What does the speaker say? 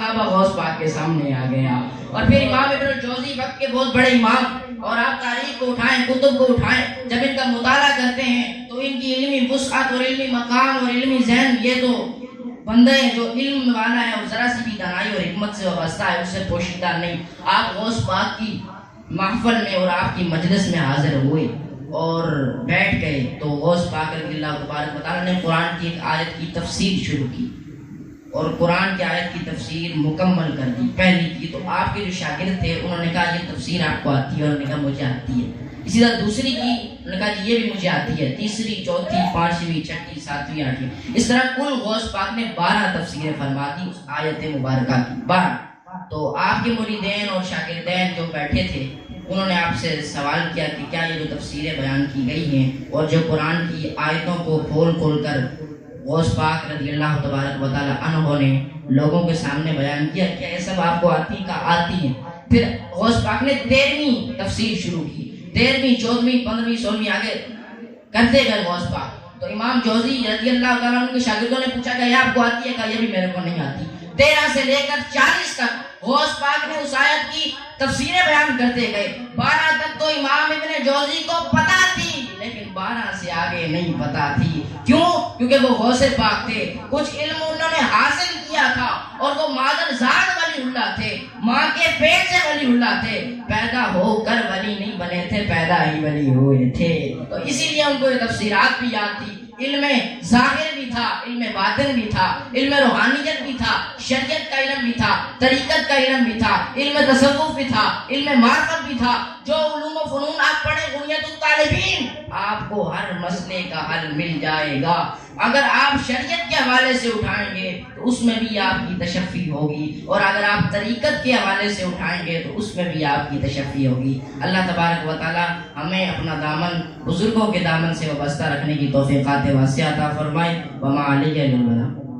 مرتبہ غوث پاک کے سامنے آ گیا. اور پھر امام ابن الجوزی وقت کے بہت بڑے امام، اور آپ تاریخ کو اٹھائیں، کتب کو اٹھائیں، جب ان کا مطالعہ کرتے ہیں تو ان کی علمی وسعت اور علمی مقام اور علمی ذہن، یہ تو بندہ ہے جو علم والا ہے اور ذرا سی بھی دانائی اور حکمت سے وابستہ ہے، اس سے پوشیدہ نہیں. آپ غوث پاک کی محفل میں اور آپ کی مجلس میں حاضر ہوئے اور بیٹھ گئے تو غوث پاک رضی اللہ تبارک و تعالیٰ نے قرآن کی ایک آیت کی تفسیر شروع کی اور قرآن کی آیت کی تفسیر مکمل کر دی، پہلی کی. تو آپ کے جو شاگرد تھے انہوں نے کہا یہ تفسیر آپ کو آتی ہے، اور انہوں نے کہا مجھے آتی ہے. اسی طرح دوسری کی، انہوں نے کہا جی یہ بھی مجھے آتی ہے، تیسری، چوتھی، پانچویں، چھٹی، ساتویں، آٹھویں. اس طرح کل غوث پاک نے 12 تفسیریں فرما دی اس آیت مبارکہ کی، 12. تو آپ کے مریدین اور شاگردین جو بیٹھے تھے انہوں نے آپ سے سوال کیا کہ کیا یہ جو تفسیریں بیان کی گئی ہیں اور جو قرآن کی آیتوں کو کھول کھول کر غوث پاک رضی اللہ تبارک و تعالی عنہ نے لوگوں کے سامنے بیان کیا، کیا یہ سب آپ کو آتی؟ کا آتی ہے. پھر غوث پاک نے 13ویں تفسیر شروع کی، 13ویں، 14ویں، 15ویں، 16ویں، آگے کرتے گئے غوث پاک. تو امام جوزی رضی اللہ تعالیٰ عنہ کے شاگردوں نے پوچھا کہ یہ آپ کو آتی ہے؟ کہا یہ بھی میرے کو نہیں آتی. 13 سے لے کر 40 تک غوث پاک نے اس آیت کی تفسیریں بیان کرتے گئے. 12 تک تو امام ابن جوزی کو پتا تھی، لیکن 12 سے آگے نہیں پتا تھی. کیوں؟ کیونکہ وہ غوث پاک تھے، کچھ علم انہوں نے حاصل کیا تھا، اور وہ مادر ذات ولی اللہ تھے، ماں کے پیٹ سے ولی اللہ تھے، پیدا ہو کر ولی نہیں بنے تھے، پیدا ہی ولی ہوئے تھے. تو اسی لیے ان کو یہ تفسیرات بھی یاد تھی. علم ظاہر بھی تھا، علم باطن بھی تھا، علم روحانیت بھی تھا، شریعت کا علم بھی تھا، طریقت کا علم بھی تھا، علم تصوف بھی تھا، علم معرفت بھی تھا. جو علوم و فنون آپ پڑھیں غنیت الطالبین، آپ کو ہر مسئلے کا حل مل جائے گا. اگر آپ شریعت کے حوالے سے اٹھائیں گے تو اس میں بھی آپ کی تشفی ہوگی، اور اگر آپ طریقت کے حوالے سے اٹھائیں گے تو اس میں بھی آپ کی تشفی ہوگی. اللہ تبارک و تعالی ہمیں اپنا دامن بزرگوں کے دامن سے وابستہ رکھنے کی توفیقات واسعہ عطا فرمائے. وما علیہ الا البلاغ.